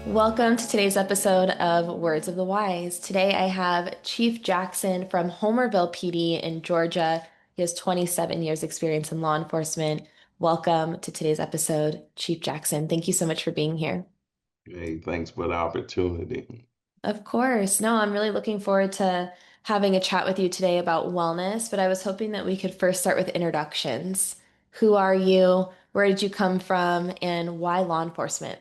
Welcome to today's episode of Words of the Wise. Today I have Chief Jackson from Homerville PD in Georgia. He has 27 years experience in law enforcement. Welcome to today's episode, Chief Jackson. Thank you so much for being here. Hey, thanks for the opportunity. Of course. No, I'm really looking forward to having a chat with you today about wellness, but I was hoping that we could first start with introductions. Who are you? Where did you come from? And why law enforcement?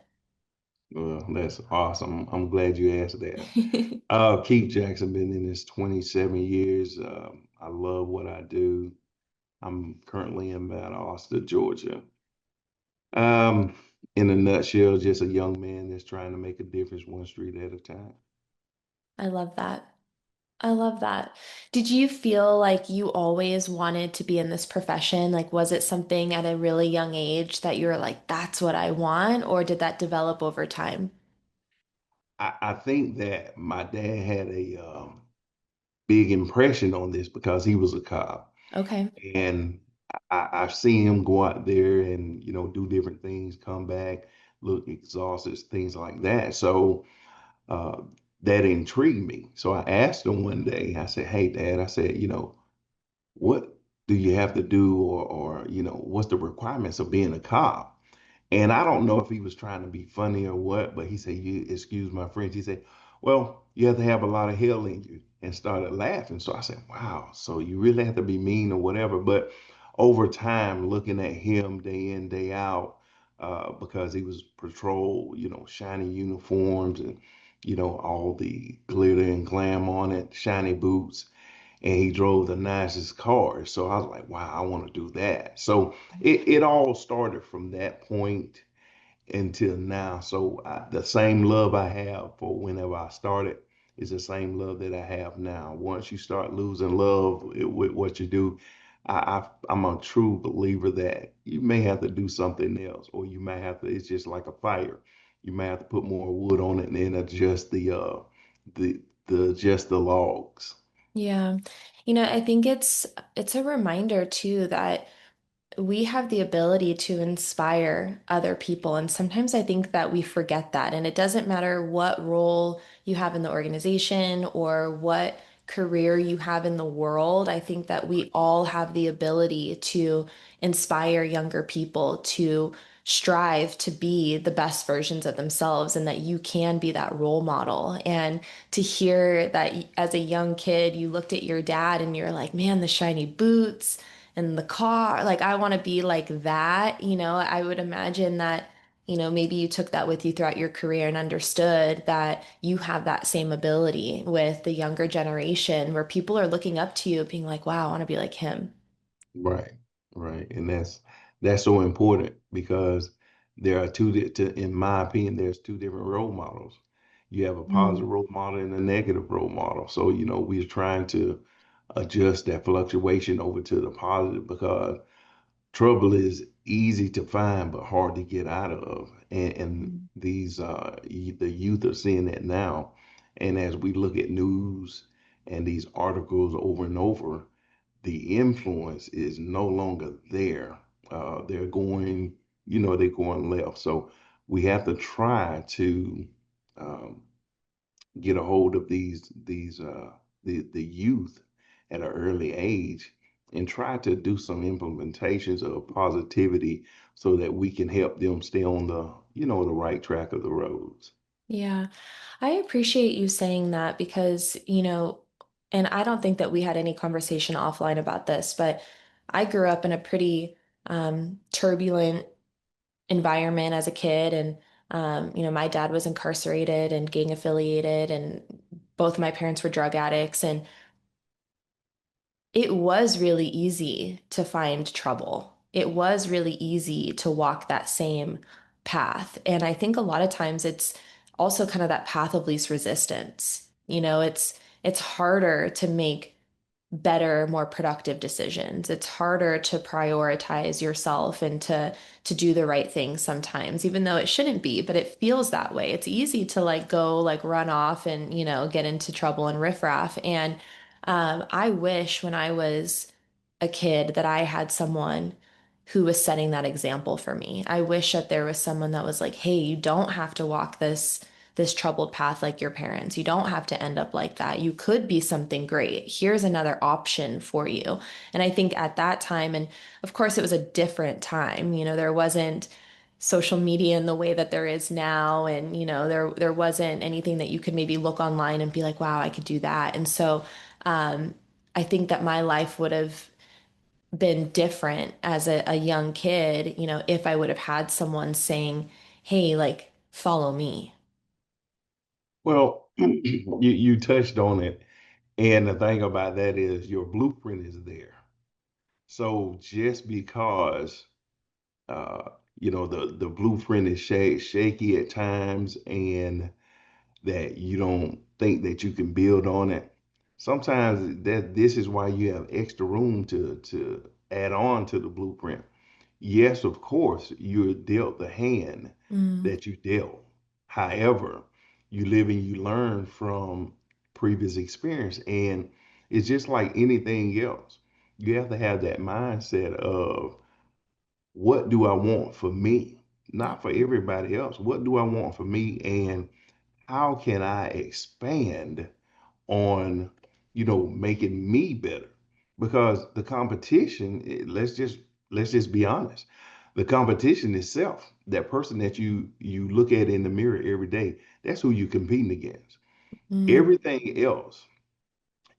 Well, that's awesome. I'm glad you asked that. Keith Jackson been in this 27 years. I love what I do. I'm currently in Valdosta, Georgia. Um, in a nutshell, just a young man that's trying to make a difference one street at a time. I love that. I love that. Did you feel like you always wanted to be in this profession? Like, was it something at a really young age that you were like, that's what I want? Or did that develop over time? I think that my dad had a big impression on this because he was a cop. Okay. And I've seen him go out there and, do different things, come back, look exhausted, things like that. So uh, that intrigued me. So I asked him one day, I said, "Hey, Dad," I said, what do you have to do or what's the requirements of being a cop? And I don't know if he was trying to be funny or what, but he said, "You excuse my French." He said, "Well, you have to have a lot of hell in you," and started laughing. So I said, "Wow, so you really have to be mean or whatever." But over time, looking at him day in, day out, because he was patrol, shiny uniforms and, all the glitter and glam on it, shiny boots, and he drove the nicest cars. So I was like, wow, I want to do that. So it all started from that point until now. So the same love I have for whenever I started is the same love that I have now. Once you start losing love with what you do, I'm a true believer that you may have to do something else, or you may have to. It's just like a fire. You may have to put more wood on it and then adjust the adjust the logs. Yeah. I think it's a reminder too that we have the ability to inspire other people. And sometimes I think that we forget that. And it doesn't matter what role you have in the organization or what career you have in the world. I think that we all have the ability to inspire younger people to strive to be the best versions of themselves and that you can be that role model. And to hear that as a young kid, you looked at your dad and you're like, man, the shiny boots and the car. Like, I want to be like that. I would imagine that, maybe you took that with you throughout your career and understood that you have that same ability with the younger generation where people are looking up to you, being like, wow, I want to be like him. Right, right, and that's so important because there are in my opinion, there's two different role models. You have a Mm. positive role model and a negative role model. So, we're trying to adjust that fluctuation over to the positive because trouble is easy to find but hard to get out of. And these the youth are seeing that now. And as we look at news and these articles over and over, the influence is no longer there. They're going, they're going left. So we have to try to um, get a hold of the youth at an early age and try to do some implementations of positivity so that we can help them stay on the right track of the roads. Yeah, I appreciate you saying that because, and I don't think that we had any conversation offline about this, but I grew up in a pretty turbulent environment as a kid. And, my dad was incarcerated and gang affiliated, and both my parents were drug addicts. And it was really easy to find trouble. It was really easy to walk that same path. And I think a lot of times it's also kind of that path of least resistance. It's harder to make better, more productive decisions. It's harder to prioritize yourself and to do the right thing sometimes, even though it shouldn't be, but it feels that way. It's easy to like go like run off and, get into trouble and riffraff. And I wish when I was a kid that I had someone who was setting that example for me. I wish that there was someone that was like, hey, you don't have to walk this. this troubled path like your parents. You don't have to end up like that. You could be something great. Here's another option for you. And I think at that time, and of course it was a different time, there wasn't social media in the way that there is now, and there wasn't anything that you could maybe look online and be like, wow, I could do that. And so um I think that my life would have been different as a young kid, if I would have had someone saying, hey, like, follow me. Well, you touched on it, and the thing about that is your blueprint is there. So just because uh, the blueprint is shaky at times, and that you don't think that you can build on it. Sometimes that this is why you have extra room to add on to the blueprint. Yes, of course, you're dealt the hand Mm, that you dealt. However, you live and you learn from previous experience, and it's just like anything else. You have to have that mindset of what do I want for me, yeah. not for everybody else. What do I want for me, and how can I expand on, making me better? Because the competition, let's just be honest. The competition itself, that person that you look at in the mirror every day, that's who you're competing against. Mm, Everything else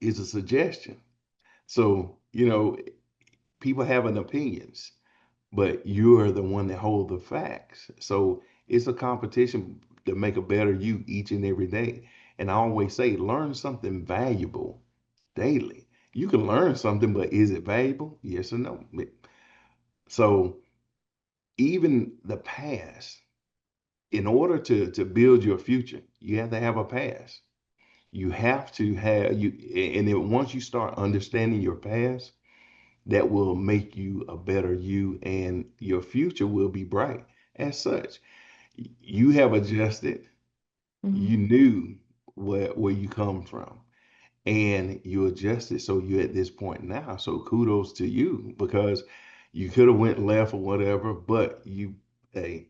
is a suggestion. So, people having opinions, but you're the one that hold the facts. So it's a competition to make a better you each and every day. And I always say, learn something valuable daily. You can learn something, but is it valuable? Yes or no? So even the past, in order to build your future, you have to have a past. You have to have you, and then once you start understanding your past, that will make you a better you, and your future will be bright. As such, you have adjusted, mhm. you knew where you come from, and you adjusted, so you're at this point now. So kudos to you, because you could have went left or whatever, but hey,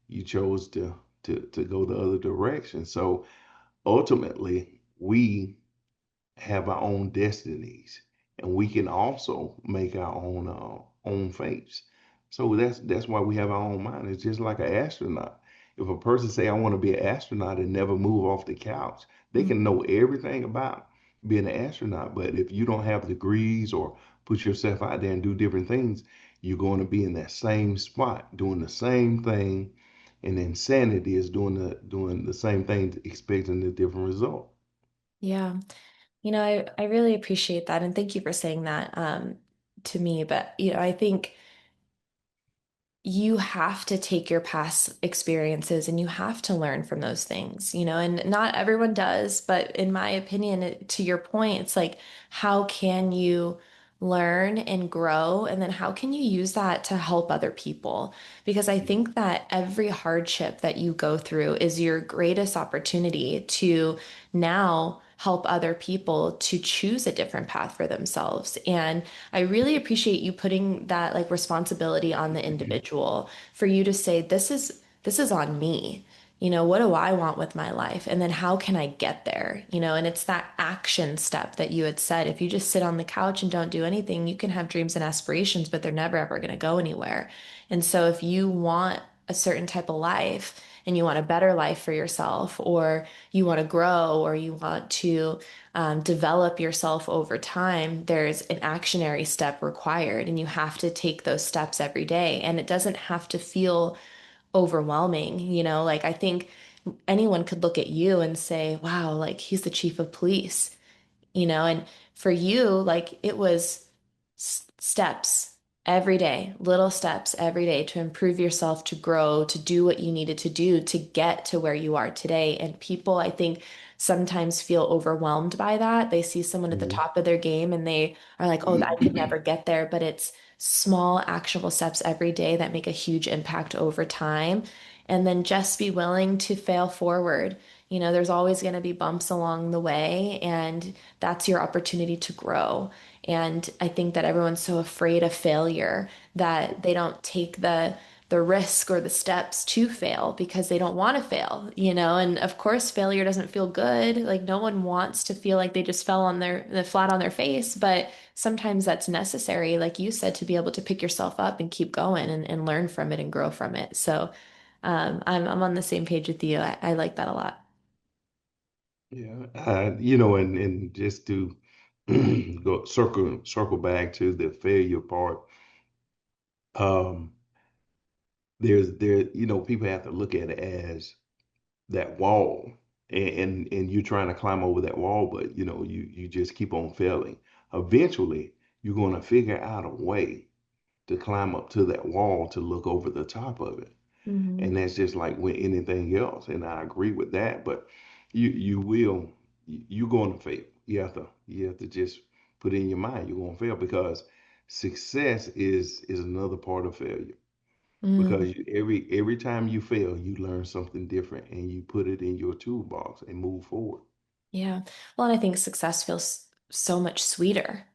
you chose to go the other direction. So ultimately, we have our own destinies, and we can also make our own fates. So that's why we have our own mind. It's just like an astronaut. If a person say I want to be an astronaut and never move off the couch, they Mm. can know everything about being an astronaut. But if you don't have degrees or put yourself out there and do different things, you're going to be in that same spot doing the same thing. And insanity is doing the same thing, expecting a different result. Yeah. I really appreciate that. And thank you for saying that to me. But, I think you have to take your past experiences and you have to learn from those things, and not everyone does, but in my opinion, to your point, it's like, how can you learn and grow? And then how can you use that to help other people? Because I think that every hardship that you go through is your greatest opportunity to now help other people to choose a different path for themselves. And I really appreciate you putting that like responsibility on the individual for you to say, this is on me. What do I want with my life? And then how can I get there? And it's that action step that you had said. If you just sit on the couch and don't do anything, you can have dreams and aspirations, but they're never ever going to go anywhere. And so if you want a certain type of life and you want a better life for yourself, or you want to grow, or you want to develop yourself over time, there's an actionary step required, and you have to take those steps every day. And it doesn't have to feel overwhelming, like I think anyone could look at you and say, wow, like he's the chief of police, and for you, like it was steps every day, little steps every day to improve yourself, to grow, to do what you needed to do to get to where you are today. And people, I think, sometimes feel overwhelmed by that. They see someone at the Mhm. top of their game and they are like, oh, I could never get there. But it's small, actionable steps every day that make a huge impact over time. And then just be willing to fail forward. There's always going to be bumps along the way, and that's your opportunity to grow. And I think that everyone's so afraid of failure that they don't take the the risk or the steps to fail because they don't want to fail, you know? And of course, failure doesn't feel good. Like no one wants to feel like they just fell on the flat on their face, but sometimes that's necessary, like you said, to be able to pick yourself up and keep going and learn from it and grow from it. So I'm on the same page with you. I like that a lot. Yeah, and just to go circle back to the failure part. Um, people have to look at it as that wall, and you're trying to climb over that wall, but you just keep on failing. Eventually, you're going to figure out a way to climb up to that wall to look over the top of it. Hmm. And that's just like with anything else. And I agree with that. But you're going to fail. You have to just put in your mind you're going to fail, because success is another part of failure. Mm, Because every time you fail, you learn something different and you put it in your toolbox and move forward. yeah. Well, and I think success feels so much sweeter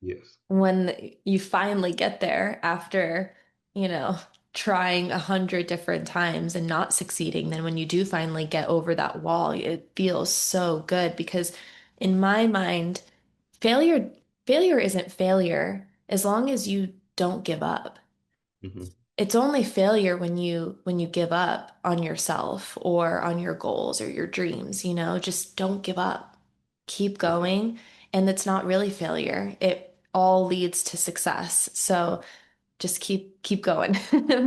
Yes. when you finally get there after, you know, trying 100 different times and not succeeding. Then when you do finally get over that wall, it feels so good because in my mind, failure failure isn't failure as long as you don't give up. Hmm. It's only failure when you give up on yourself or on your goals or your dreams, you know, just don't give up. Keep Okay. going. And it's not really failure. It all leads to success. So just keep going.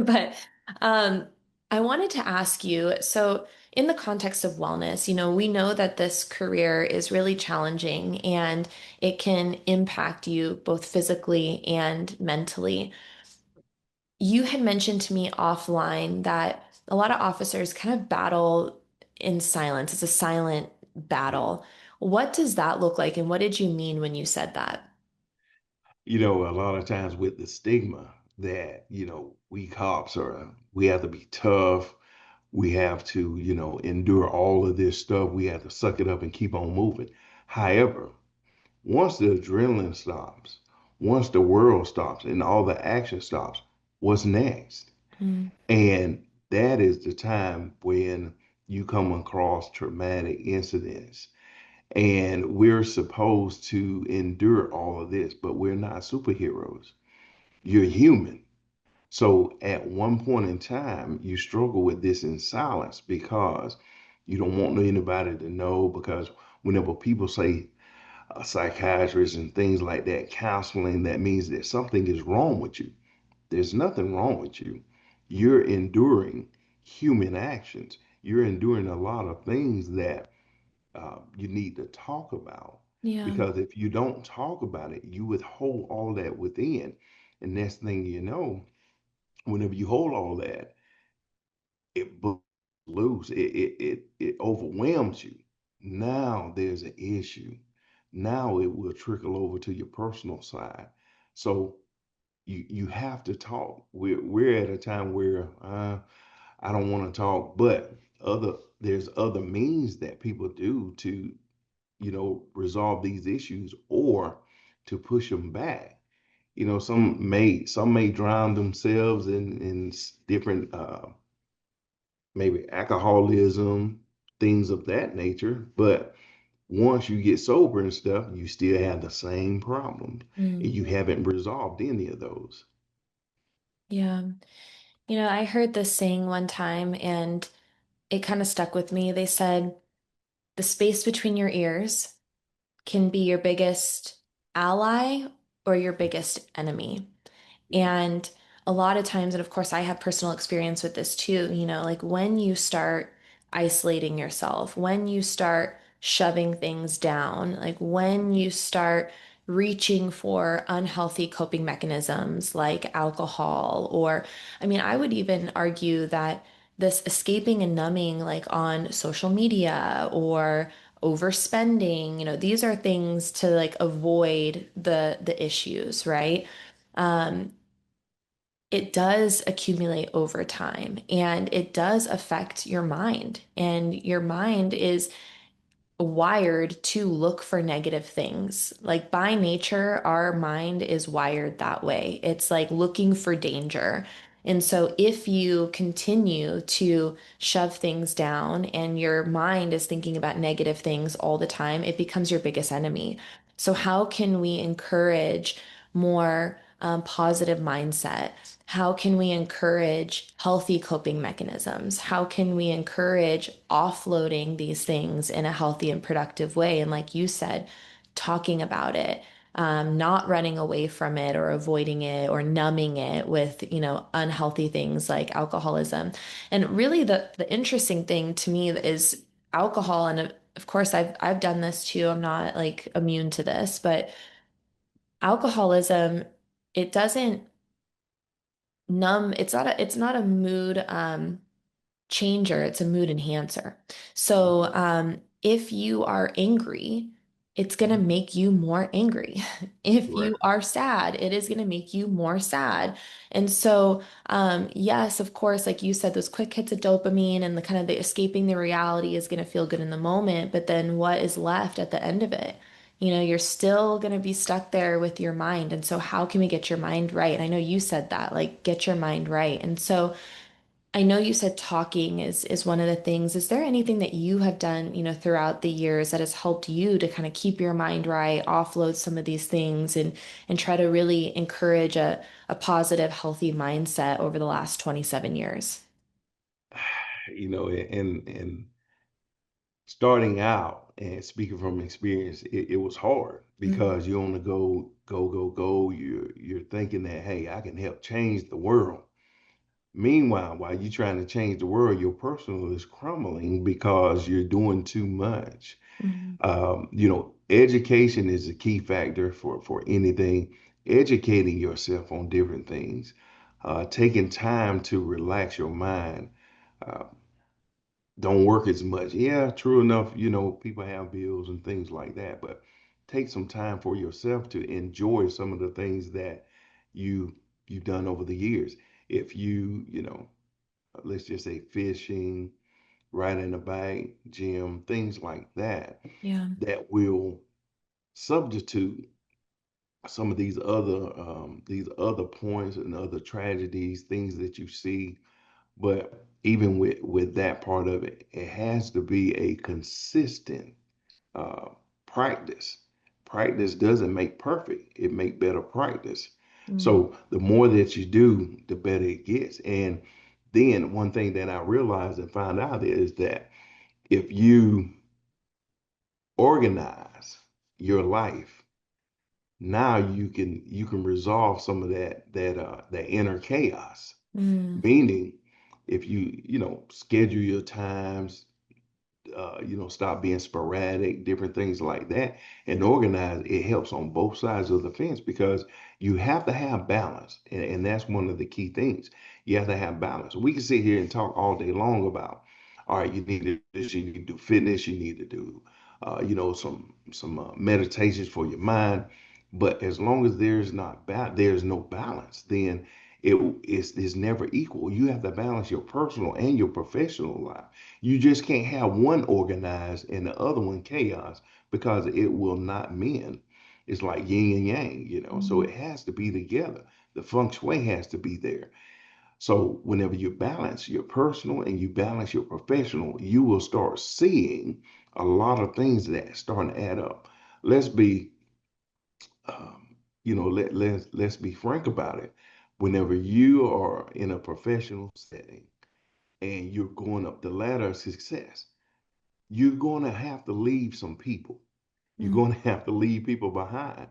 But um I wanted to ask you, so in the context of wellness, you know, we know that this career is really challenging and it can impact you both physically and mentally. You had mentioned to me offline that a lot of officers kind of battle in silence. It's a silent Yeah. battle. What does that look like, and what did you mean when you said that? A lot of times with the stigma that, we cops we have to be tough. We have to, endure all of this stuff. We have to suck it up and keep on moving. However, once the adrenaline stops, once the world stops and all the action stops, what's next? Mm, And that is the time when you come across traumatic incidents. And we're supposed to endure all of this, but we're not superheroes. You're human. So at one point in time, you struggle with this in silence because you don't want anybody to know. Because whenever people say a psychiatrist and things like that, counseling, that means that something is wrong with you. There's nothing wrong with you. You're enduring human actions. You're enduring a lot of things that you need to talk about. yeah, Because if you don't talk about it, you withhold all that within. And next thing you know, whenever you hold all that, it loose. It overwhelms you. Now there's an issue. Now it will trickle over to your personal side. So you have to talk. We're at a time where I don't want to talk, but there's other means that people do to resolve these issues or to push them back. Some may drown themselves in different maybe alcoholism, things of that nature. But once you get sober and stuff, you still have the same problems, and mm, you haven't resolved any of those. yeah. You know, I heard this saying one time and it kind of stuck with me. They said, the space between your ears can be your biggest ally or your biggest enemy. Yeah. And a lot of times, and of course, I have personal experience with this too, you know, like when you start isolating yourself, when you start shoving things down, like when you start reaching for unhealthy coping mechanisms like alcohol, or I mean, I would even argue that this escaping and numbing, like on social media or overspending, you know, these are things to like avoid the issues, right? Um, it does accumulate over time and it does affect your mind. And your mind is wired to look for negative things. Like by nature, our mind is wired that way. It's like looking for danger. And so if you continue to shove things down and your mind is thinking about negative things all the time, it becomes your biggest enemy. So how can we encourage more positive mindset? How can we encourage healthy coping mechanisms? How can we encourage offloading these things in a healthy and productive way? And like you said, talking about it, not running away from it or avoiding it or numbing it with, unhealthy things like alcoholism. And really the interesting thing to me is alcohol, and of course I've done this too. I'm not like immune to this, but alcoholism, it doesn't numb, it's not a mood changer, it's a mood enhancer. So, if you are angry, it's going to Mhm. make you more angry. If you Correct. are sad, it is going to make you more sad. And so, yes, of course, like you said, those quick hits of dopamine and the kind of the escaping the reality is going to feel good in the moment, but then what is left at the end of it? You're still going to be stuck there with your mind. And so, how can we get your mind right? And I know you said that, like, get your mind right. And so, I know you said talking is one of the things. Is there anything that you have done, throughout the years that has helped you to kind of keep your mind right, offload some of these things and try to really encourage a positive, healthy mindset over the last 27 years? And starting out and speaking from experience, it was hard Mm, because you on the go. You're thinking that, hey, I can help change the world. Meanwhile, while you're trying to change the world, your personal is crumbling because you're doing too much. mm, Education is a key factor for anything. Educating yourself on different things, taking time to relax your mind. Uh, don't work as much. Yeah, true enough, people have bills and things like that, but take some time for yourself to enjoy some of the things that you you've done over the years. If let's just say fishing, riding a bike, gym, things like that, yeah. that will substitute some of these other points and other tragedies, things that you see. But even with that part of it, it has to be a consistent uh, practice. Practice doesn't make perfect; it make better practice. Mm, So the more that you do, the better it gets. And then one thing that I realized and found out is that if you organize your life, now you can resolve some of that inner chaos. mm, Meaning, if you schedule your times, stop being sporadic, different things like that, and organize. It helps on both sides of the fence because you have to have balance, and that's one of the key things. You have to have balance. We can sit here and talk all day long about, all right, you need to do this, you need to do fitness, you need to do, some meditations for your mind. But as long as there's no balance, then it's never equal. You have to balance your personal and your professional life. You just can't have one organized and the other one chaos because it will not mend. It's like yin and yang. So mm, it has to be together. The feng shui has to be there. So whenever you balance your personal and you balance your professional, you will start seeing a lot of things that start to add up. Let's be, let's be frank about it. Whenever you are in a professional setting and you're going up the ladder of success, you're going to have to leave some people. You're mm, going to have to leave people behind.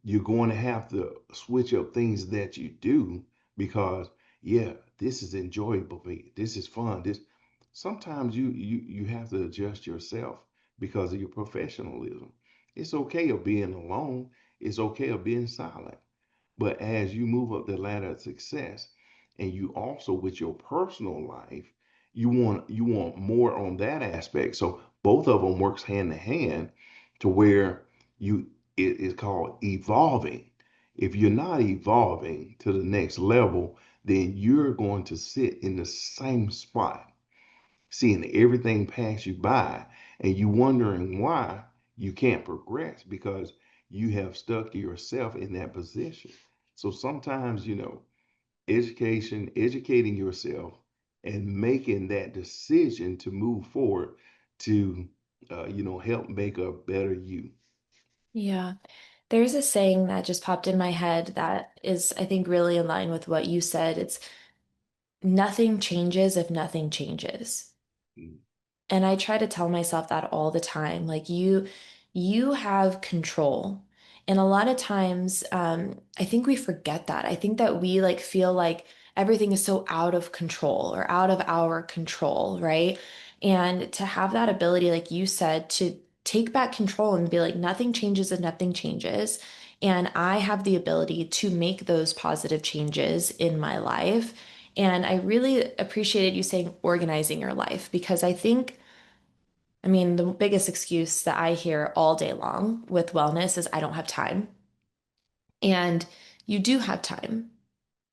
You're going to have to switch up things that you do because, yeah, this is enjoyable for me. This is fun. This sometimes you have to adjust yourself because of your professionalism. It's okay of being alone. It's okay of being silent. But as you move up the ladder of success, and you also with your personal life, you want more on that aspect. So both of them works hand in hand to where you it is called evolving. If you're not evolving to the next level, then you're going to sit in the same spot, seeing everything pass you by, and you wondering why you can't progress because you have stuck yourself in that position. So sometimes, educating yourself and making that decision to move forward to, help make a better you. Yeah. There's a saying that just popped in my head that is, I think, really in line with what you said. It's nothing changes if nothing changes. Mm, And I try to tell myself that all the time. Like you have control. And a lot of times, I think we forget that. I think that we like feel like everything is so out of control or out of our control, right? And to have that ability, like you said, to take back control and be like, nothing changes if nothing changes. And I have the ability to make those positive changes in my life. And I really appreciated you saying organizing your life because I mean, the biggest excuse that I hear all day long with wellness is I don't have time. And you do have time.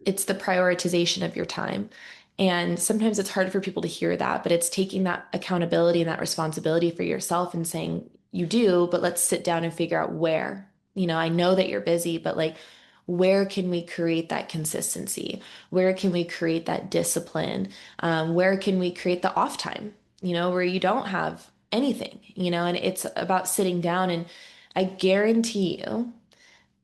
It's the prioritization of your time. And sometimes it's hard for people to hear that, but it's taking that accountability and that responsibility for yourself and saying, you do, but let's sit down and figure out where. I know that you're busy, but like, where can we create that consistency? Where can we create that discipline? Where can we create the off time, where you don't have anything, and it's about sitting down. And I guarantee you,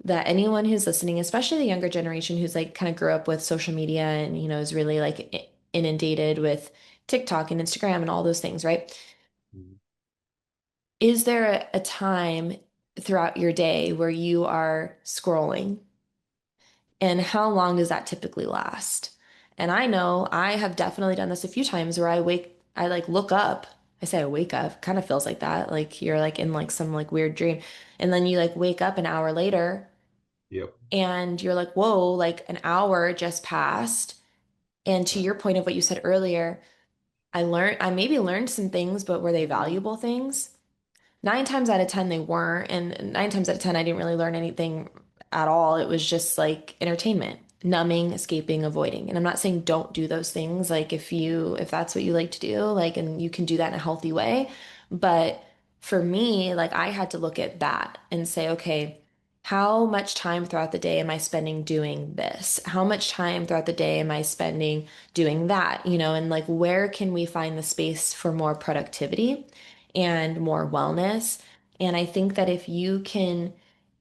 that anyone who's listening, especially the younger generation who's like kind of grew up with social media and, is really like inundated with TikTok and Instagram and all those things, right? mm, Is there a time throughout your day where you are scrolling? And how long does that typically last? And I know I have definitely done this a few times where I like look up. I say I wake up, kind of feels like that. Like you're like in like some like weird dream. And then you like wake up an hour later Yep. and you're like, whoa, like an hour just passed. And to your point of what you said earlier, I maybe learned some things, but were they valuable things? 9 times out of 10, they weren't. And 9 times out of 10, I didn't really learn anything at all. It was just like entertainment, numbing, escaping, avoiding. And I'm not saying don't do those things. Like if that's what you like to do, like, and you can do that in a healthy way. But for me, like I had to look at that and say, okay, how much time throughout the day am I spending doing this? How much time throughout the day am I spending doing that? And like where can we find the space for more productivity and more wellness? And I think that if you can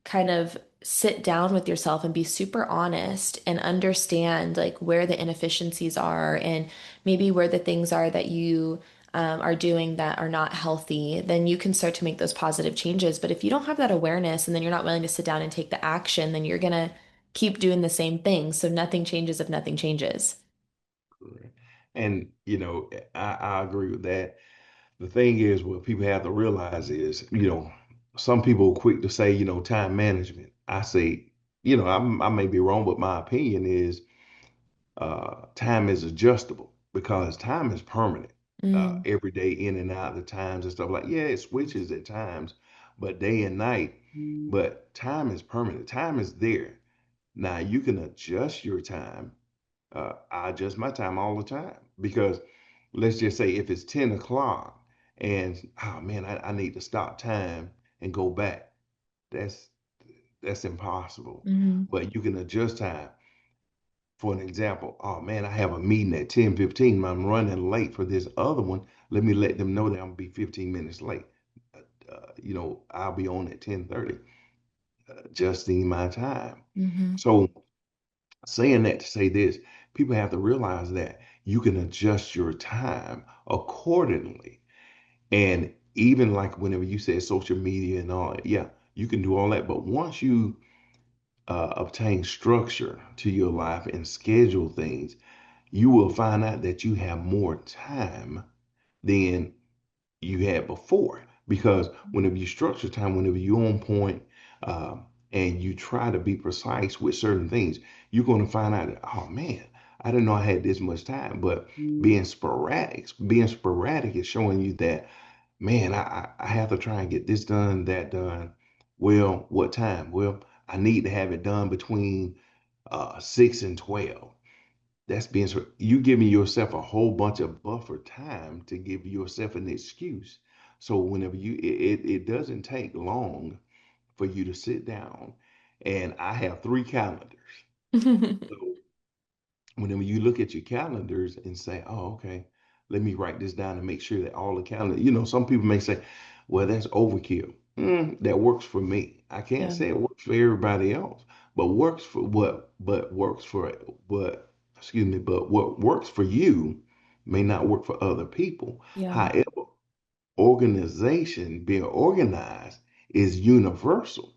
kind of sit down with yourself and be super honest and understand like where the inefficiencies are and maybe where the things are that you are doing that are not healthy, then you can start to make those positive changes. But if you don't have that awareness and then you're not willing to sit down and take the action, then you're gonna keep doing the same thing. So nothing changes if nothing changes. Correct. And, I agree with that. The thing is, what people have to realize is, some people are quick to say, time management. I say, I may be wrong, but my opinion is time is adjustable because time is permanent. Mm, Every day in and out, the times and stuff like, yeah, it switches at times, but day and night. But time is permanent. Time is there. Now you can adjust your time. I adjust my time all the time because let's just say if it's 10 o'clock and oh man, I need to stop time and go back. That's that's impossible. mhm, But you can adjust time. For an example, oh man, I have a meeting at 10:15. I'm running late for this other one. Let me let them know that I'm gonna be 15 minutes late. I'll be on at 10:30, adjusting my time. mhm, So saying that to say this, people have to realize that you can adjust your time accordingly. And even like whenever you said social media and all, yeah, you can do all that. But once you obtain structure to your life and schedule things, you will find out that you have more time than you had before. Because whenever you structure time, whenever you're on point, and you try to be precise with certain things, you're going to find out that, oh man, I didn't know I had this much time. But being sporadic is showing you that, man, I have to try and get this done, that done. Well, what time? Well, I need to have it done between 6 and 12. That's being you giving yourself a whole bunch of buffer time to give yourself an excuse. So whenever it doesn't take long for you to sit down, and I have three calendars. mhm. So whenever you look at your calendars and say, oh, okay, let me write this down and make sure that all the calendar, some people may say, well, that's overkill. That works for me. I can't Yeah. say it works for everybody else, but works for what, excuse me, but what works for you may not work for other people. Yeah. However, organization, being organized is universal.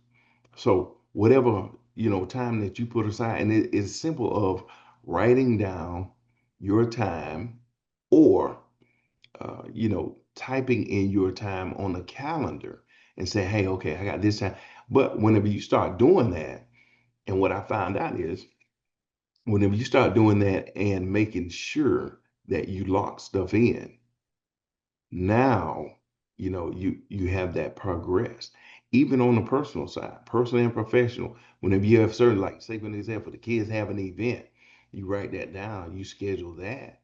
So whatever, time that you put aside, and it is simple of writing down your time or, typing in your time on a calendar and say, hey, okay, I got this time. But whenever you start doing that, and what I found out is whenever you start doing that and making sure that you lock stuff in, now you have that progress even on the personal side, personal and professional. Whenever you have certain, like say for an example, the kids have an event, you write that down, you schedule that.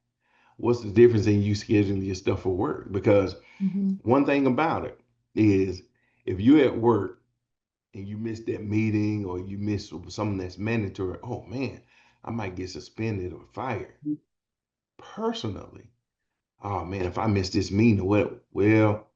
What's the difference in you scheduling your stuff for work? Because Hmm. one thing about it is if you're at work and you miss that meeting or you miss something that's mandatory, oh man, I might get suspended or fired. Personally, oh man, if I miss this meeting or what, well,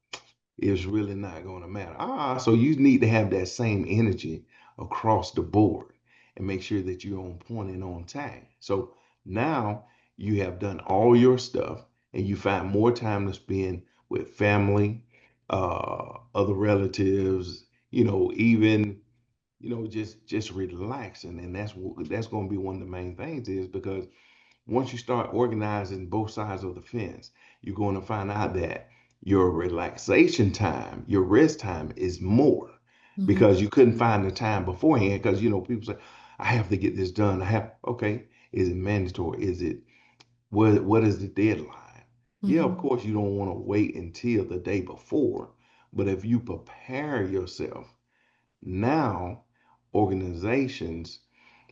it's really not going to matter. So you need to have that same energy across the board and make sure that you're on point and on time. So now you have done all your stuff and you find more time to spend with family, other relatives, even, just relaxing. And that's going to be one of the main things is because once you start organizing both sides of the fence, you're going to find out that your relaxation time, your rest time is more Hmm. because you couldn't find the time beforehand. Because, people say, I have to get this done. Okay, is it mandatory? What is the deadline? Yeah, of Hmm. course, you don't want to wait until the day before, but if you prepare yourself now, organizations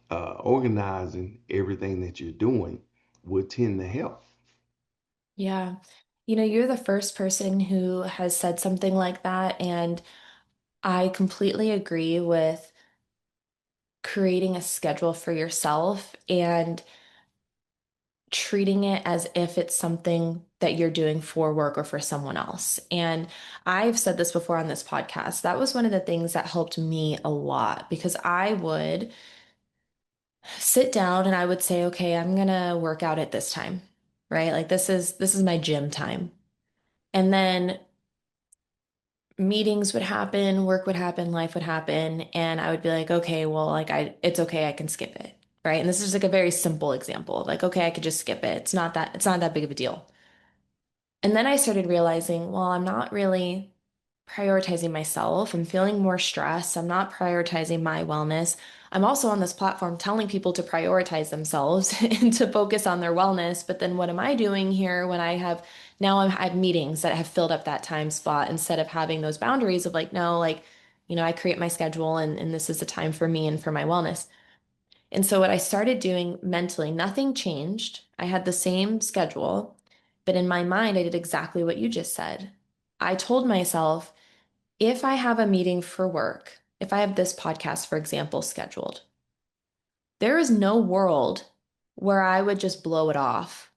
organizing everything that you're doing would tend to help. Yeah. You're the first person who has said something like that, and I completely agree with creating a schedule for yourself and treating it as if it's something that you're doing for work or for someone else. And I've said this before on this podcast. That was one of the things that helped me a lot because I would sit down and I would say, okay, I'm gonna work out at this time, right? Like this is my gym time. And then meetings would happen, work would happen, life would happen, and I would be like, okay, well, like it's okay, I can skip it, right? And this is like a very simple example. Like, okay, I could just skip it. It's not that big of a deal. And then I started realizing, well, I'm not really prioritizing myself. I'm feeling more stress. I'm not prioritizing my wellness. I'm also on this platform telling people to prioritize themselves and to focus on their wellness. But then what am I doing here when I have meetings that have filled up that time spot instead of having those boundaries of like, no, like, I create my schedule and this is the time for me and for my wellness. And so what I started doing mentally, nothing changed. I had the same schedule, but in my mind, I did exactly what you just said. I told myself, if I have a meeting for work, if I have this podcast, for example, scheduled, there is no world where I would just blow it off.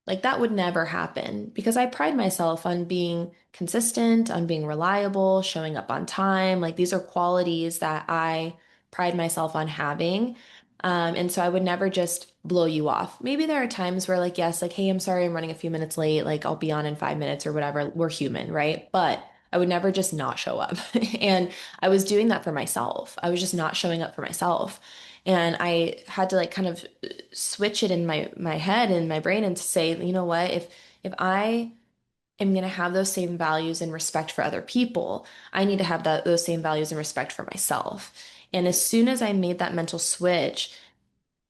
Like that would never happen because I pride myself on being consistent, on being reliable, showing up on time. Like these are qualities that I pride myself on having. And so I would never just blow you off. Maybe there are times where, like, yes, like, hey, I'm sorry, I'm running a few minutes late. Like, I'll be on in 5 minutes or whatever. We're human, right? But I would never just not show up. And I was doing that for myself. I was just not showing up for myself. And I had to like kind of switch it in my head and my brain and to say, you know what, if I am going to have those same values and respect for other people, I need to have those same values and respect for myself. And as soon as I made that mental switch,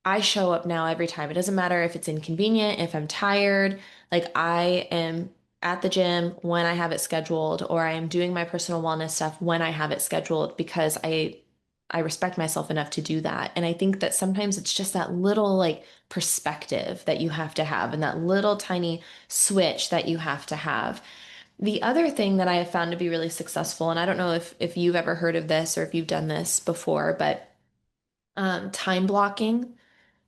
I show up now every time. It doesn't matter if it's inconvenient, if I'm tired, like I am at the gym when I have it scheduled, or I am doing my personal wellness stuff when I have it scheduled because I respect myself enough to do that. And I think that sometimes it's just that little like perspective that you have to have and that little tiny switch that you have to have. The other thing that I have found to be really successful, and I don't know if you've ever heard of this or if you've done this before, but time blocking.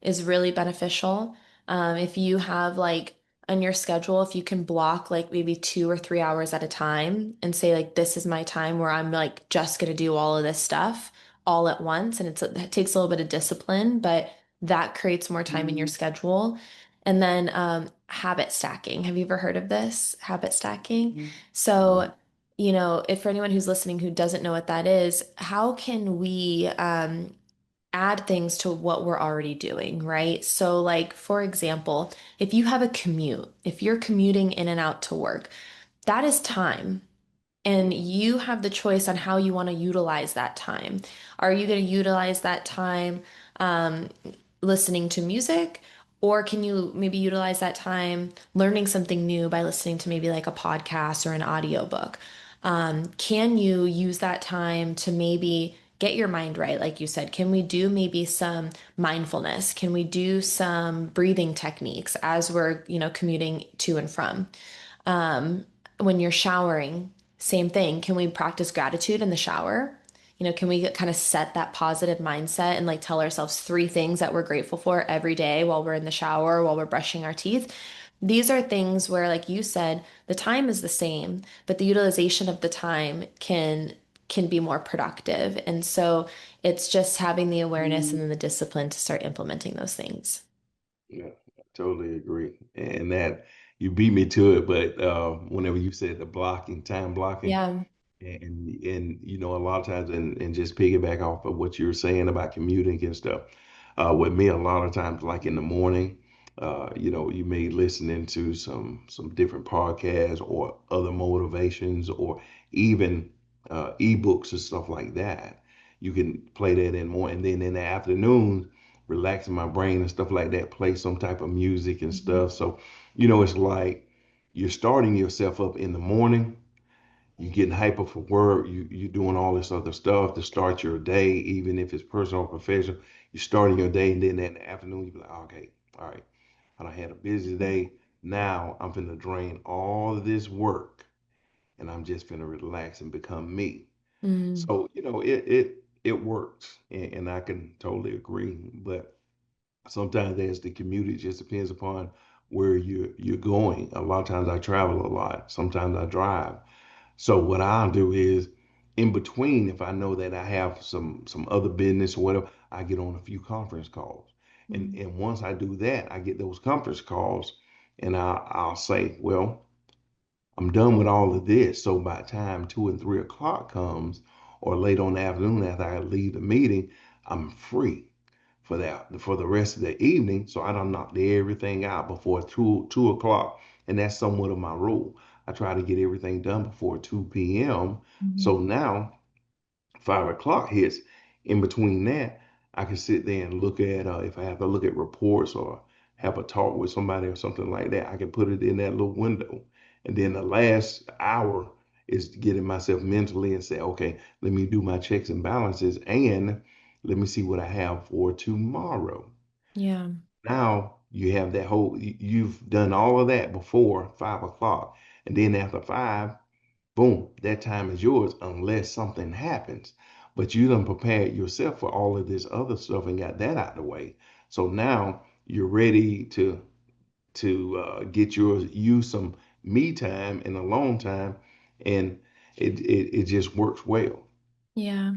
is really beneficial. If you have like on your schedule, if you can block like maybe 2 or 3 hours at a time and say like this is my time where I'm like just gonna do all of this stuff all at once, and it takes a little bit of discipline, but that creates more time in your schedule. And then habit stacking. Have you ever heard of this? Habit stacking. So, if for anyone who's listening who doesn't know what that is, how can we add things to what we're already doing, right? So, like, for example, if you have a commute, if you're commuting in and out to work, that is time. And you have the choice on how you want to utilize that time. Are you going to utilize that time um, listening to music? Or can you maybe utilize that time learning something new by listening to maybe like a podcast or an audiobook? Can you use that time to maybe get your mind right? Like you said, can we do maybe some mindfulness? Can we do some breathing techniques as we're, commuting to and from? Um, when you're showering, same thing. Can we practice gratitude in the shower? Can we kind of set that positive mindset and like tell ourselves three things that we're grateful for every day while we're in the shower, while we're brushing our teeth? These are things where, like you said, the time is the same, but the utilization of the time can be more productive. And so it's just having the awareness and then the discipline to start implementing those things. Yeah, I totally agree. And that you beat me to it, but whenever you said the blocking, time blocking, Yeah. and a lot of times, and just piggyback off of what you're saying about commuting and stuff, with me a lot of times, like in the morning, you may listening to some different podcasts or other motivations or even ebooks and stuff like that. You can play that in more, and then in the afternoon, relaxing my brain and stuff like that, play some type of music and Mhm. stuff. So, it's like you're starting yourself up in the morning, you getting hyper for work, you doing all this other stuff to start your day, even if it's personal or professional. You're starting your day, and then in the afternoon you be like, okay, all right, I done had a busy day. Now I'm finna drain all of this work, and I'm just finna relax and become me. Mm, So it works, and I can totally agree. But sometimes as the commute, it just depends upon where you're going. A lot of times I travel a lot. Sometimes I drive. So what I'll do is in between, if I know that I have some other business or whatever, I get on a few conference calls. And mm, and once I do that, I get those conference calls and I'll say, well, I'm done with all of this. So by the time 2 and 3 o'clock comes, or late on the afternoon after I leave the meeting, I'm free for the rest of the evening. So I don't knock everything out before two o'clock, and that's somewhat of my rule. I try to get everything done before 2 p.m. So mhm, now 5 o'clock hits. In between that, I can sit there and look at if I have to look at reports or have a talk with somebody or something like that. I can put it in that little window, and then the last hour is getting myself mentally and say, okay, let me do my checks and balances, and let me see what I have for tomorrow. yeah. Now you have that whole, you've done all of that before 5 o'clock, and then after five, boom, that time is yours unless something happens. But you done prepared yourself for all of this other stuff and got that out of the way. So now you're ready to get you some me time and alone time, and it just works well. Yeah.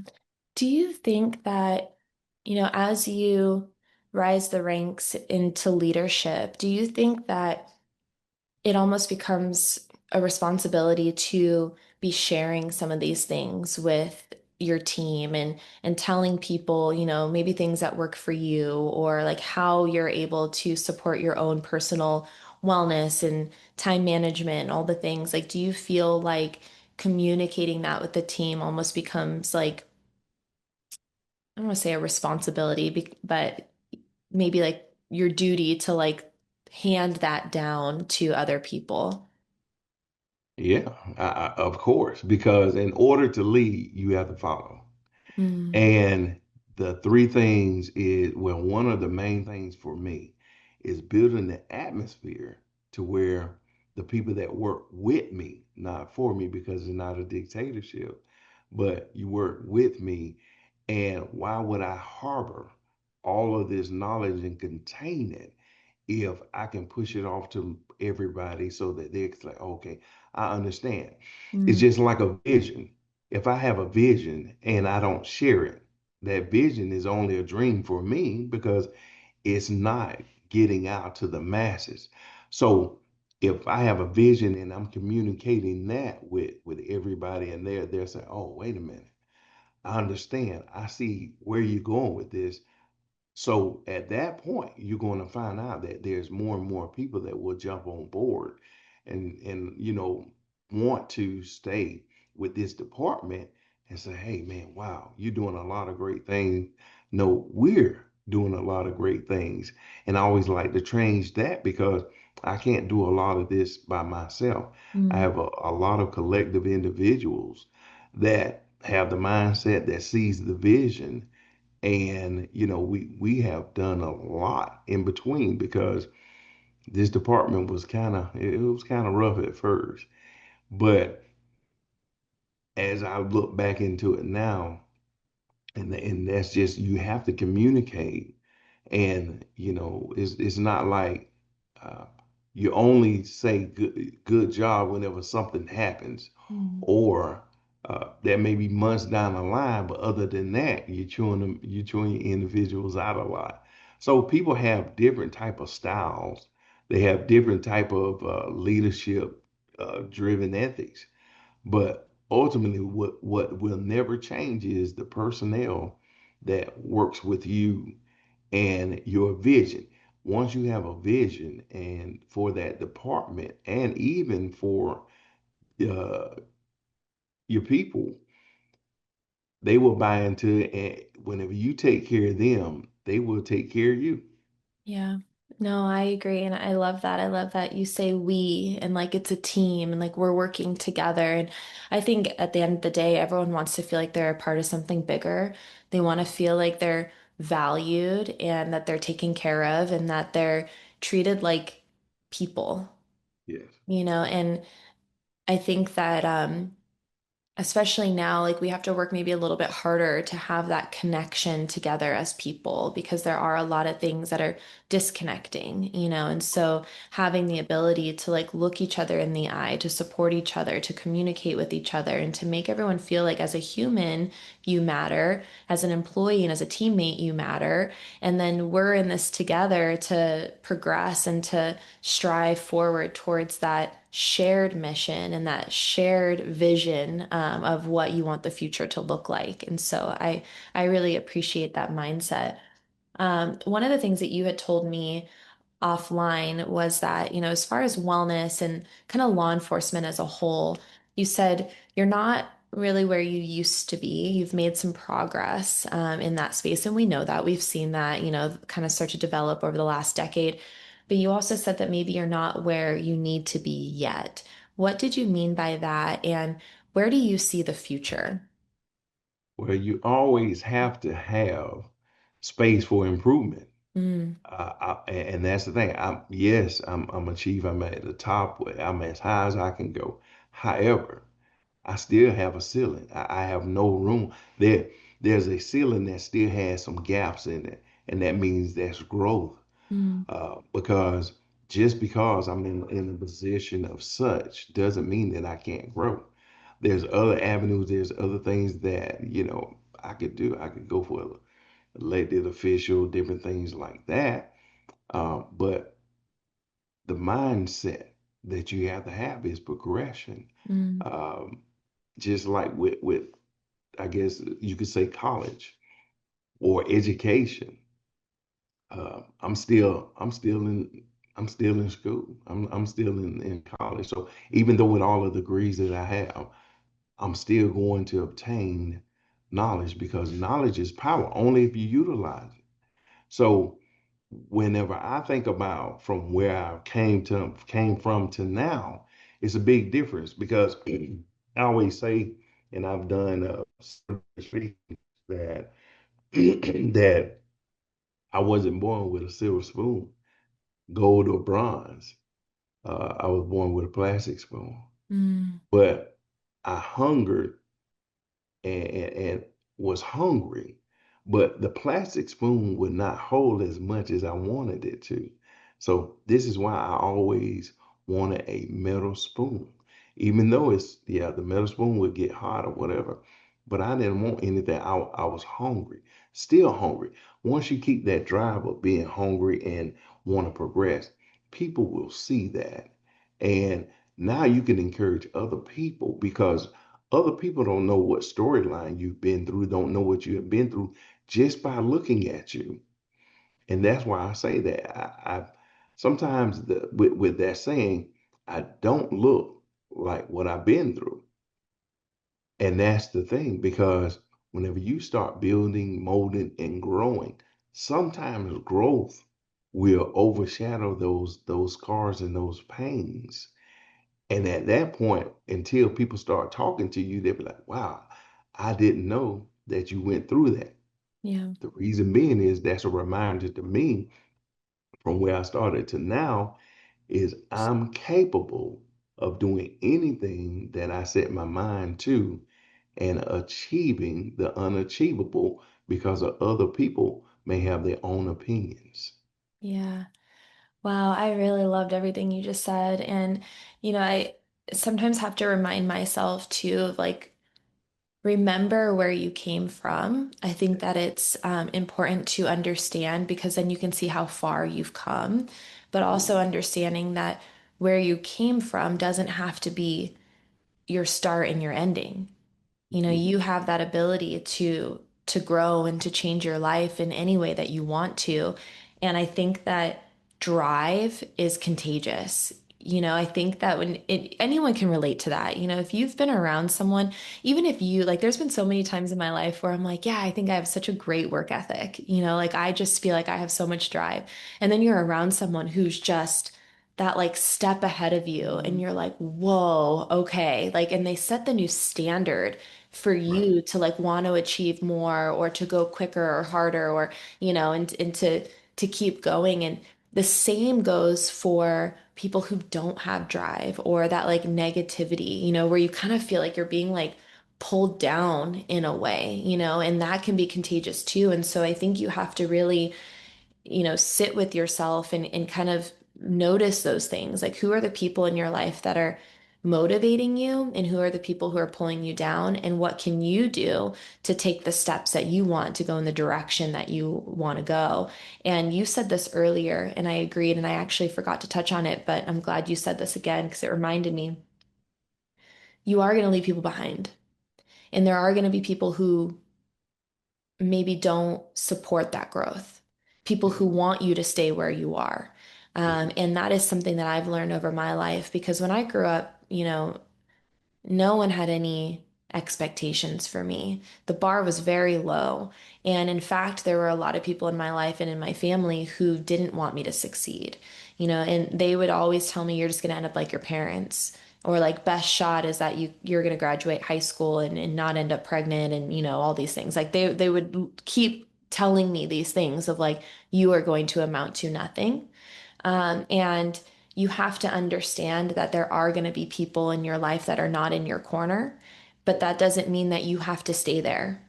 Do you think that, as you rise the ranks into leadership, do you think that it almost becomes a responsibility to be sharing some of these things with your team and telling people, maybe things that work for you or like how you're able to support your own personal wellness and time management, all the things. Like, do you feel like communicating that with the team almost becomes like, I don't want to say a responsibility, but maybe like your duty to like hand that down to other people? Yeah, of course, because in order to lead, you have to follow. Mm, And the three things is, well, one of the main things for me is building the atmosphere to where the people that work with me, not for me, because it's not a dictatorship, but you work with me. And why would I harbor all of this knowledge and contain it if I can push it off to everybody so that they're like, okay, I understand. It's Mm, just like a vision. If I have a vision and I don't share it, that vision is only a dream for me because it's not getting out to the masses. So if I have a vision and I'm communicating that with everybody and they're saying, oh, wait a minute, I understand. I see where you're going with this. So at that point, you're going to find out that there's more and more people that will jump on board and want to stay with this department and say, "Hey man, wow, you're doing a lot of great things." No, we're doing a lot of great things. And I always like to change that because I can't do a lot of this by myself. I mm, have a lot of collective individuals that have the mindset that sees the vision, and we have done a lot in between because this department was kind of rough at first, but as I look back into it now, and that's just, you have to communicate. And it's not like uh, you only say good job whenever something happens, mm. or that may be months down the line, but other than that, you're chewing your individuals out a lot. So people have different type of styles. They have different type of leadership driven ethics. But ultimately, what will never change is the personnel that works with you and your vision. Once you have a vision and for that department and even for uh, your people, they will buy into it. And whenever you take care of them, they will take care of you. Yeah. No, I agree. And I love that. I love that you say we and like it's a team and like we're working together. And I think at the end of the day, everyone wants to feel like they're a part of something bigger. They want to feel like they're valued and that they're taken care of and that they're treated like people, Yes. and I think that especially now, like we have to work maybe a little bit harder to have that connection together as people because there are a lot of things that are disconnecting. And so having the ability to like look each other in the eye, to support each other, to communicate with each other, and to make everyone feel like as a human, you matter, as an employee and as a teammate, you matter. And then we're in this together to progress and to strive forward towards that shared mission and that shared vision of what you want the future to look like. And so I really appreciate that mindset. One of the things that you had told me offline was that, as far as wellness and kind of law enforcement as a whole, you said you're not really where you used to be. You've made some progress in that space. And we know that. We've seen that, kind of start to develop over the last decade. But you also said that maybe you're not where you need to be yet. What did you mean by that? And where do you see the future? Well, you always have to have space for improvement. Mm, And that's the thing. I'm a chief. I'm at the top. I'm as high as I can go. However, I still have a ceiling. I have no room. There's a ceiling that still has some gaps in it, and that means there's growth. mm, Because just because I'm in a position of such doesn't mean that I can't grow. There's other avenues. There's other things that I could do. I could go for elected official, different things like that. But the mindset that you have to have is progression. mm, Um, just like with I guess you could say college or education. I'm still in school. I'm still in college. So even though with all of the degrees that I have, I'm still going to obtain knowledge because knowledge is power only if you utilize it. So whenever I think about from where I came from to now, it's a big difference because I always say, and I've done that that I wasn't born with a silver spoon, gold or bronze. I was born with a plastic spoon, mm, but I hungered and was hungry but the plastic spoon would not hold as much as I wanted it to. So this is why I always wanted a metal spoon. Even though it's, yeah, the metal spoon would get hot or whatever, but I didn't want anything. I was hungry, still hungry. Once you keep that drive of being hungry and want to progress, people will see that. And now you can encourage other people because other people don't know what storyline you've been through, don't know what you have been through just by looking at you. And that's why I say that. I sometimes with that saying, I don't look like what I've been through. And that's the thing, because whenever you start building, molding, and growing, sometimes growth will overshadow those scars and those pains. And at that point, until people start talking to you, they'll be like, wow, I didn't know that you went through that. Yeah. The reason being is that's a reminder to me from where I started to now is I'm capable of doing anything that I set my mind to and achieving the unachievable because of other people may have their own opinions. Yeah. Wow, I really loved everything you just said. And, I sometimes have to remind myself too of like, remember where you came from. I think that it's important to understand because then you can see how far you've come, but also understanding that where you came from doesn't have to be your start and your ending. You have that ability to grow and to change your life in any way that you want to. And I think that drive is contagious. I think that anyone can relate to that. If you've been around someone, even if you like, there's been so many times in my life where I'm like, yeah, I think I have such a great work ethic. Like I just feel like I have so much drive. And then you're around someone who's just that like step ahead of you and you're like, whoa, okay. Like, and they set the new standard for Right. you to like want to achieve more or to go quicker or harder or and to keep going. And the same goes for people who don't have drive or that like negativity, where you kind of feel like you're being like pulled down in a way, and that can be contagious too. And so I think you have to really sit with yourself and kind of notice those things. Like, who are the people in your life that are motivating you, and who are the people who are pulling you down, and what can you do to take the steps that you want to go in the direction that you want to go? And you said this earlier, and I agreed, and I actually forgot to touch on it, but I'm glad you said this again because it reminded me you are going to leave people behind. And there are going to be people who maybe don't support that growth, people Yeah. who want you to stay where you are. Mhm. And that is something that I've learned over my life because when I grew up, no one had any expectations for me. The bar was very low. And in fact, there were a lot of people in my life and in my family who didn't want me to succeed, and they would always tell me, you're just going to end up like your parents. Or like best shot is that you're going to graduate high school and not end up pregnant and all these things. Like they would keep telling me these things of like you are going to amount to nothing. And you have to understand that there are going to be people in your life that are not in your corner, but that doesn't mean that you have to stay there.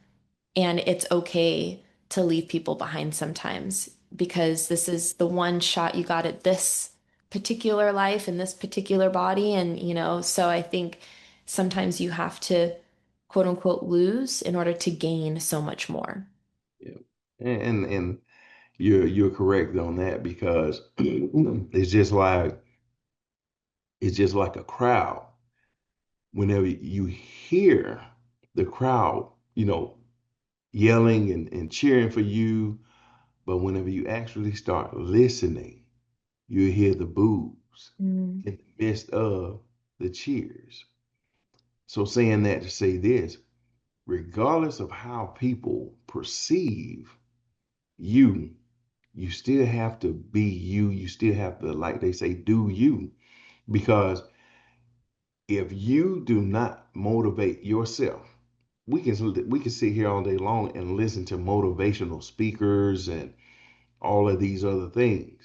And it's okay to leave people behind sometimes because this is the one shot you got at this particular life and this particular body. And, so I think sometimes you have to quote unquote lose in order to gain so much more. Yeah. And you're correct on that because it's just like a crowd. Whenever you hear the crowd, yelling and cheering for you, but whenever you actually start listening, you hear the boos Mm. in the midst of the cheers. So saying that to say this, regardless of how people perceive you, you still have to be you. You still have to, like they say, do you. Because if you do not motivate yourself, we can sit here all day long and listen to motivational speakers and all of these other things.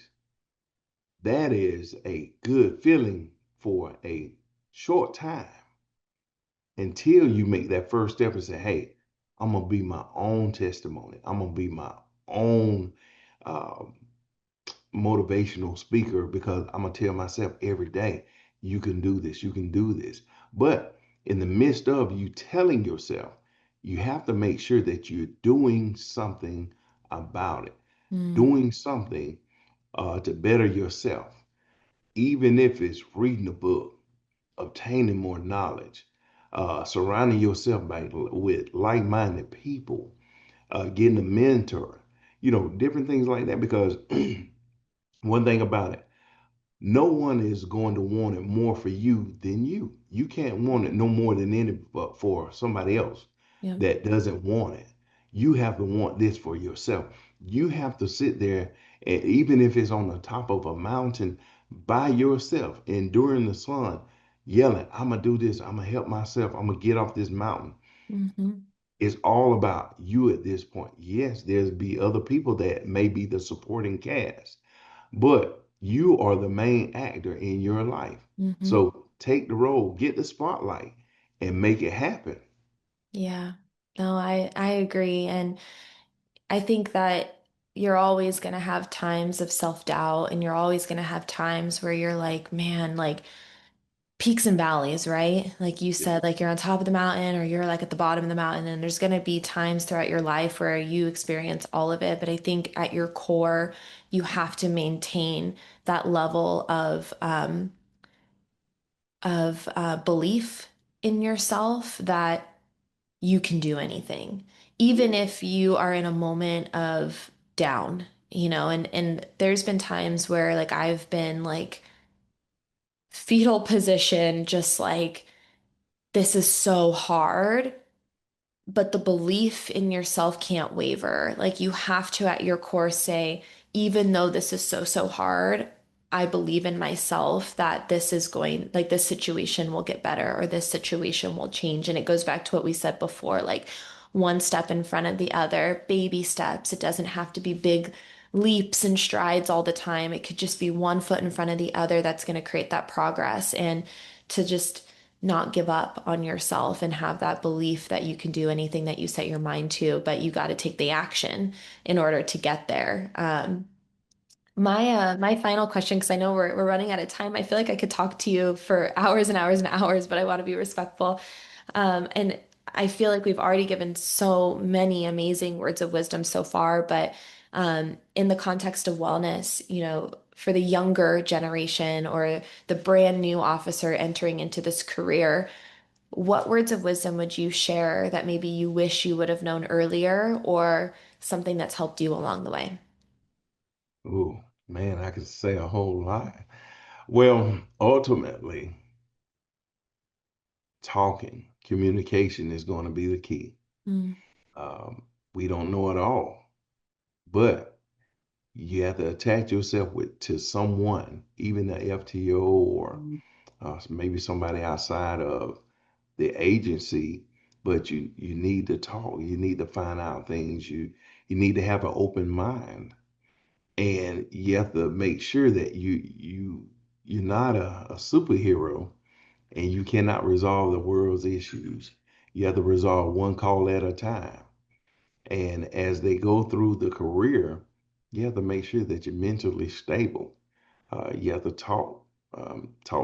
That is a good feeling for a short time until you make that first step and say, hey, I'm gonna be my own testimony. I'm gonna be my own um, motivational speaker because I'm gonna tell myself every day, you can do this, you can do this. But in the midst of you telling yourself, you have to make sure that you're doing something about it, Mm, doing something to better yourself, even if it's reading a book, obtaining more knowledge, surrounding yourself with like-minded people, getting a mentor, different things like that. Because one thing about it, no one is going to want it more for you than you. You can't want it no more than any but for somebody else yeah. that doesn't want it. You have to want this for yourself. You have to sit there, and even if it's on the top of a mountain by yourself, enduring the sun, yelling, I'm gonna do this, I'm gonna help myself, I'm gonna get off this mountain. Hmm. It's all about you at this point. Yes, there's be other people that may be the supporting cast, but you are the main actor in your life. Hmm. So take the role, get the spotlight, and make it happen. Yeah. No, I agree. And I think that you're always going to have times of self-doubt and you're always going to have times where you're like, man, like peaks and valleys, right? Like you Yeah. said, like you're on top of the mountain or you're like at the bottom of the mountain, and there's going to be times throughout your life where you experience all of it. But I think at your core, you have to maintain that level of belief in yourself that you can do anything, even Yeah. if you are in a moment of down, and there's been times where like I've been like fetal position, just like this is so hard, but the belief in yourself can't waver. Like you have to, at your core, say, even though this is so, so hard, I believe in myself that like this situation will get better or this situation will change. And it goes back to what we said before, like one step in front of the other, baby steps. It doesn't have to be big leaps and strides all the time. It could just be one foot in front of the other that's going to create that progress. And to just not give up on yourself and have that belief that you can do anything that you set your mind to, but you got to take the action in order to get there. My final question, because I know we're running out of time. I feel like I could talk to you for hours and hours and hours, but I want to be respectful. And I feel like we've already given so many amazing words of wisdom so far, but in the context of wellness, for the younger generation or the brand new officer entering into this career, what words of wisdom would you share that maybe you wish you would have known earlier or something that's helped you along the way? Oh, man, I could say a whole lot. Well, ultimately, talking, communication is going to be the key. Mm, Um, we don't know it all, but you have to attach yourself to someone, even the FTO or maybe somebody outside of the agency, but you need to talk. You need to find out things. You need to have an open mind, and you have to make sure that you're not a superhero, and you cannot resolve the world's issues. You have to resolve one call at a time. And as they go through the career, you have to make sure that you're mentally stable. You have to talk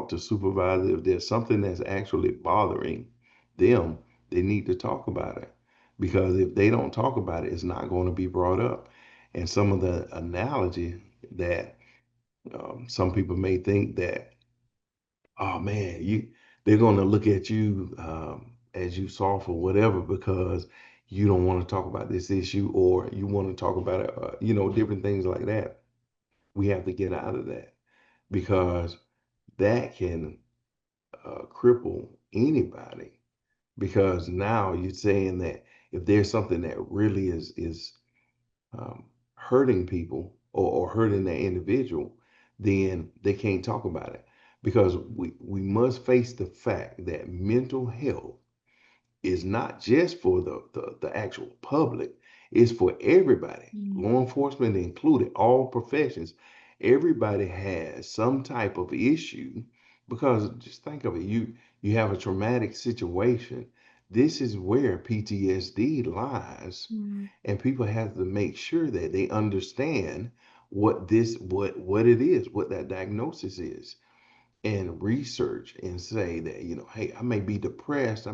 to supervisors. If there's something that's actually bothering them, they need to talk about it. Because if they don't talk about it, it's not going to be brought up. And some of the analogy that some people may think that, oh man, they're going to look at you as you soft or whatever because you don't want to talk about this issue or you want to talk about it, different things like that. We have to get out of that because that can cripple anybody. Because now you're saying that if there's something that really is hurting people or hurting that individual, then they can't talk about it. Because we must face the fact that mental health is not just for the actual public, it's for everybody, mm, law enforcement included, all professions. Everybody has some type of issue because just think of it. You have a traumatic situation This is where PTSD lies, Mm. and people have to make sure that they understand what it is, what that diagnosis is, and research and say that, hey, I may be depressed.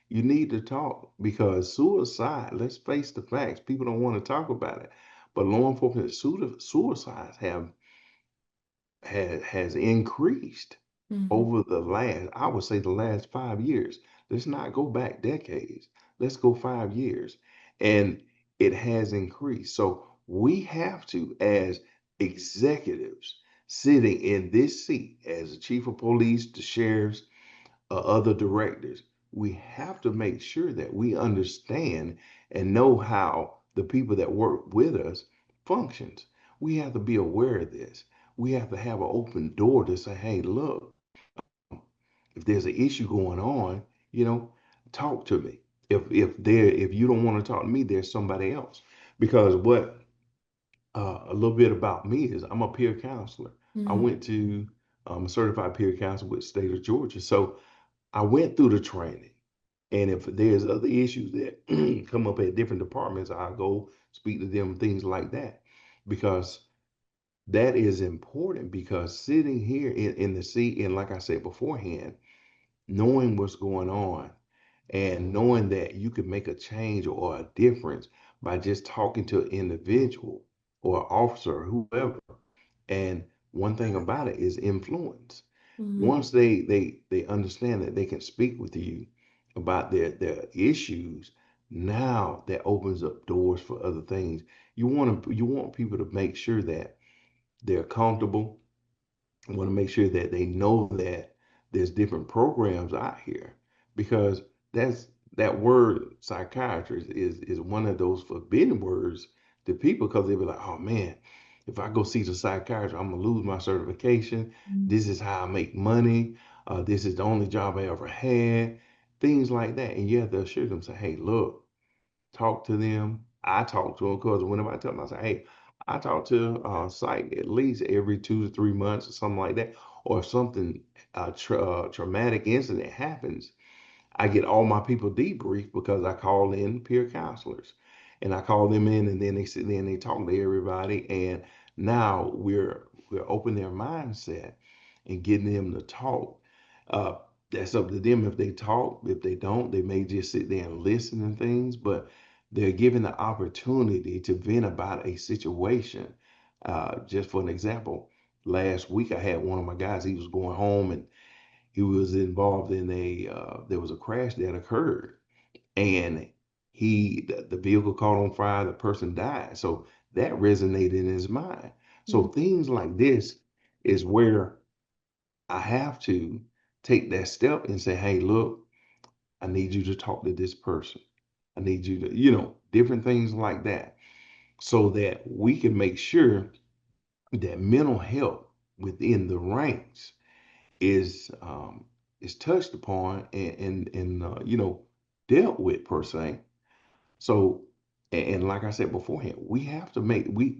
You need to talk because suicide, let's face the facts, people don't want to talk about it. But law enforcement suicides has increased Mhm. over the last, I would say the last 5 years. Let's not go back decades. Let's go 5 years. And it has increased. So we have to, as executives sitting in this seat, as the chief of police, the sheriffs, other directors, we have to make sure that we understand and know how the people that work with us functions. We have to be aware of this. We have to have an open door to say, hey, look, if there's an issue going on, you know, talk to me. If you don't want to talk to me, there's somebody else. Because what a little bit about me is I'm a peer counselor. I Mhm. went to a certified peer counselor with the state of Georgia. So I went through the training. And if there's other issues that come up at different departments, I'll go speak to them, things like that. Because that is important because sitting here in the seat, and like I said beforehand, knowing what's going on and knowing that you can make a change or a difference by just talking to an individual or officer or whoever. And one thing about it is influence. Mhm. Once they understand that they can speak with you about their issues, now that opens up doors for other things. You want people to make sure that they're comfortable. I want to make sure that they know that there's different programs out here because that's that word psychiatrist is one of those forbidden words to people because they be like, oh man, if I go see the psychiatrist, I'm gonna lose my certification. Mhm. This is how I make money. This is the only job I ever had. Things like that, and you have to assure them, say, hey, look, talk to them. I talk to them because whenever I tell them, I say, hey, I talk to psych at least every 2 to 3 months or something like that. Or if something, traumatic incident happens, I get all my people debriefed because I call in peer counselors and I call them in and then they sit there and they talk to everybody. And now we're opening their mindset and getting them to talk. Uh, that's up to them if they talk. If they don't, they may just sit there and listen and things, but they're given the opportunity to vent about a situation. Just for an example, last week I had one of my guys, he was going home and he was involved in there was a crash that occurred and the vehicle caught on fire, the person died. So that resonated in his mind. So Mhm. things like this is where I have to take that step and say, hey, look, I need you to talk to this person. I need you to, different things like that so that we can make sure that mental health within the ranks is touched upon and dealt with per se. So and like I said beforehand, we have to make we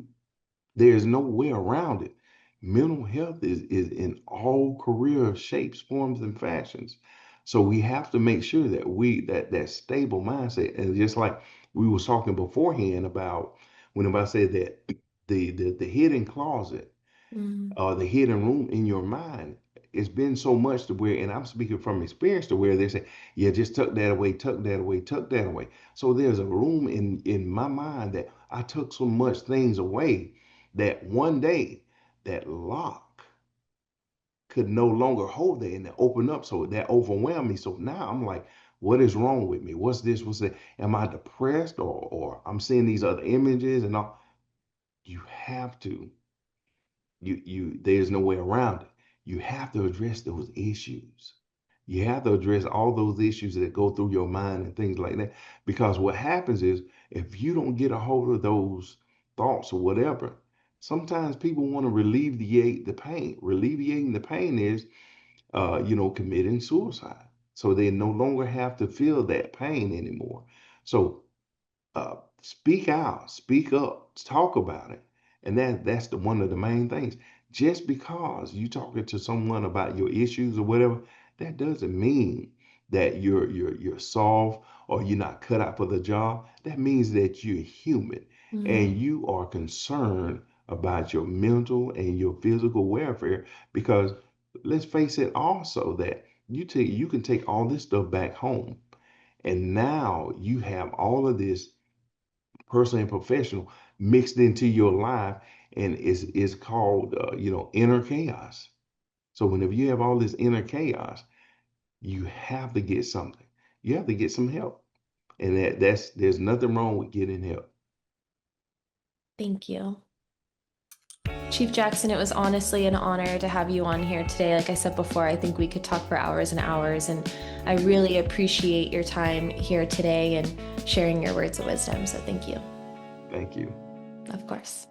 there's no way around it. Mental health is in all career shapes, forms, and fashions. So we have to make sure that that stable mindset, and just like we was talking beforehand about when I said that the hidden closet Mhm. the hidden room in your mind. It's been so much to where, and I'm speaking from experience to where they say, yeah, just tuck that away, tuck that away, tuck that away. So there's a room in my mind that I took so much things away that one day that lock could no longer hold that and it opened up. So that overwhelmed me. So now I'm like, what is wrong with me? What's this? What's that? Am I depressed or I'm seeing these other images and all? You have to there's no way around it. You have to address those issues. You have to address all those issues that go through your mind and things like that. Because what happens is if you don't get a hold of those thoughts or whatever, sometimes people want to alleviate the pain. Alleviating the pain is committing suicide. So they no longer have to feel that pain anymore. So speak out, speak up, talk about it. And that's the one of the main things. Just because you talking to someone about your issues or whatever, that doesn't mean that you're soft or you're not cut out for the job. That means that you're human Mhm. and you are concerned about your mental and your physical welfare because let's face it also that you can take all this stuff back home and now you have all of this personal and professional mixed into your life and is called inner chaos. So whenever you have all this inner chaos, you have to get something. You have to get some help. And there's nothing wrong with getting help. Thank you. Chief Jackson, it was honestly an honor to have you on here today. Like I said before, I think we could talk for hours and hours, and I really appreciate your time here today and sharing your words of wisdom. So thank you. Thank you. Of course.